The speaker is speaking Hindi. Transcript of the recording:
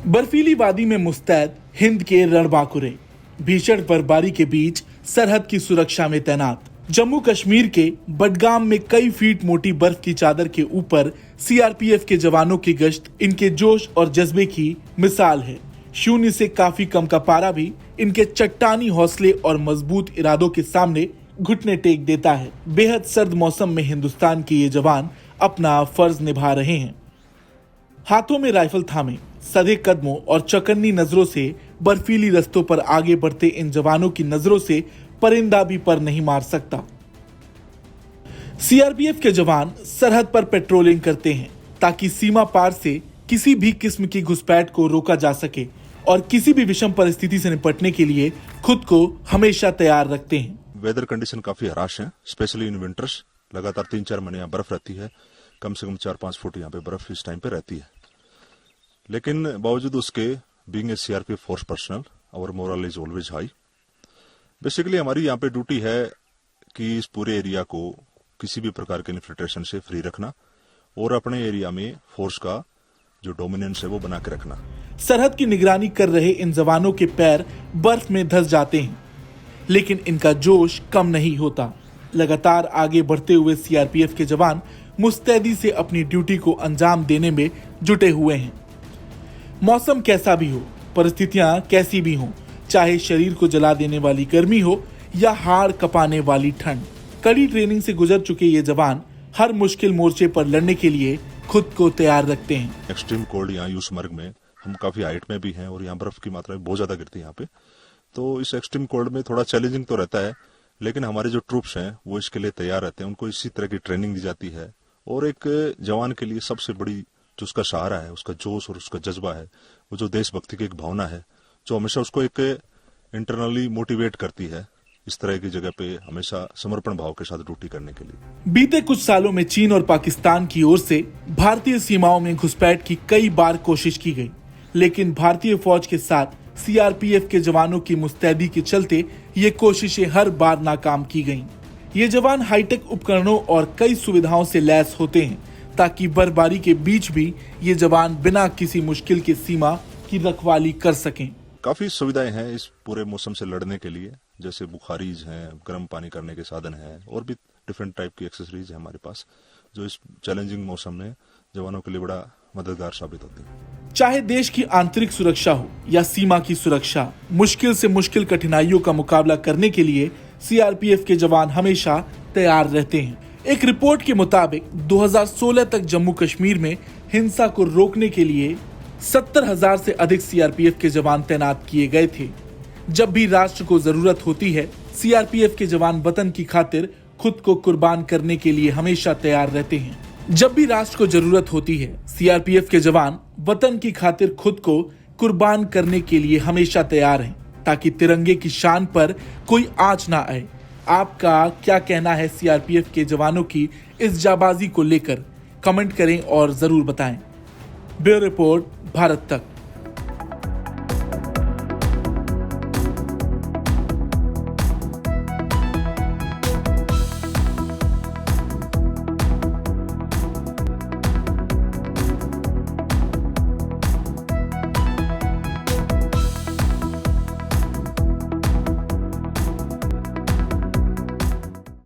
बर्फीली वादी में मुस्तैद हिंद के रणबांकुरे, भीषण बर्फबारी के बीच सरहद की सुरक्षा में तैनात। जम्मू कश्मीर के बडगाम में कई फीट मोटी बर्फ की चादर के ऊपर सीआरपीएफ के जवानों की गश्त इनके जोश और जज्बे की मिसाल है। शून्य से काफी कम का पारा भी इनके चट्टानी हौसले और मजबूत इरादों के सामने घुटने टेक देता है। बेहद सर्द मौसम में हिंदुस्तान के ये जवान अपना फर्ज निभा रहे हैं। हाथों में राइफल थामे, सधे कदमों और चौकन्नी नजरों से बर्फीली रस्तों पर आगे बढ़ते इन जवानों की नजरों से परिंदा भी पर नहीं मार सकता। सीआरपीएफ के जवान सरहद पर पेट्रोलिंग करते हैं ताकि सीमा पार से किसी भी किस्म की घुसपैठ को रोका जा सके और किसी भी विषम परिस्थिति से निपटने के लिए खुद को हमेशा तैयार रखते हैं। वेदर कंडीशन काफी हराश है, स्पेशली इन विंटर्स। लगातार 3-4 महीने यहाँ बर्फ रहती है, कम से कम 4-5 फुट यहाँ पे बर्फ इस टाइम पे रहती है। लेकिन बावजूद उसके being a CRPF force personnel, our morale is always high. Basically हमारी यहाँ पे ड्यूटी है कि इस पूरे एरिया को किसी भी प्रकार के इन्फिल्ट्रेशन से फ्री रखना और अपने एरिया में फोर्स का जो डोमिनेंस है वो बना के रखना। सरहद की निगरानी कर रहे इन जवानों के पैर बर्फ में धंस जाते हैं, लेकिन इनका जोश कम नहीं होता। लगातार आगे बढ़ते हुए सीआरपीएफ के जवान मुस्तैदी से अपनी ड्यूटी को अंजाम देने में जुटे हुए हैं। मौसम कैसा भी हो, परिस्थितियां कैसी भी हों, चाहे शरीर को जला देने वाली गर्मी हो या हाड़ कपाने वाली ठंड, कड़ी ट्रेनिंग से गुजर चुके ये जवान हर मुश्किल मोर्चे पर लड़ने के लिए खुद को तैयार रखते हैं। एक्सट्रीम कोल्ड यहाँ यूसमर्ग में हम काफी हाइट में भी हैं और यहाँ बर्फ की मात्रा बहुत ज्यादा गिरती है यहाँ पे, तो इस एक्सट्रीम कोल्ड में थोड़ा चैलेंजिंग तो रहता है, लेकिन हमारे जो ट्रूप्स हैं वो इसके लिए तैयार रहते हैं। उनको इसी तरह की ट्रेनिंग दी जाती है और एक जवान के लिए सबसे बड़ी जो उसका सहारा है, उसका जोश और उसका जज्बा है, वो जो देशभक्ति की एक भावना है जो हमेशा उसको एक इंटरनली मोटिवेट करती है इस तरह की जगह पे हमेशा समर्पण भाव के साथ ड्यूटी करने के लिए। बीते कुछ सालों में चीन और पाकिस्तान की ओर से भारतीय सीमाओं में घुसपैठ की कई बार कोशिश की गई, लेकिन भारतीय फौज के साथ सीआरपीएफ के जवानों की मुस्तैदी के चलते ये कोशिशें हर बार नाकाम की गईं। ये जवान हाईटेक उपकरणों और कई सुविधाओं से लैस होते हैं ताकि बर्फबारी के बीच भी ये जवान बिना किसी मुश्किल के सीमा की रखवाली कर सकें। काफी सुविधाएं हैं इस पूरे मौसम से लड़ने के लिए, जैसे बुखारीज हैं, गर्म पानी करने के साधन हैं और भी डिफरेंट टाइप की एक्सेसरीज है हमारे पास, जो इस चैलेंजिंग मौसम में जवानों के लिए बड़ा मददगार साबित होती है। चाहे देश की आंतरिक सुरक्षा हो या सीमा की सुरक्षा, मुश्किल से मुश्किल कठिनाइयों का मुकाबला करने के लिए सीआरपीएफ के जवान हमेशा तैयार रहते हैं। एक रिपोर्ट के मुताबिक 2016 तक जम्मू कश्मीर में हिंसा को रोकने के लिए 70,000 से अधिक सीआरपीएफ के जवान तैनात किए गए थे। जब भी राष्ट्र को जरूरत होती है, सीआरपीएफ के जवान वतन की खातिर खुद को कुर्बान करने के लिए हमेशा तैयार रहते हैं। जब भी राष्ट्र को जरूरत होती है, सीआरपीएफ के जवान वतन की खातिर खुद को कुर्बान करने के लिए हमेशा तैयार हैं, ताकि तिरंगे की शान पर कोई आंच ना आए। आपका क्या कहना है सीआरपीएफ के जवानों की इस जाबाजी को लेकर? कमेंट करें और जरूर बताएं। ब्यूरो रिपोर्ट, भारत तक।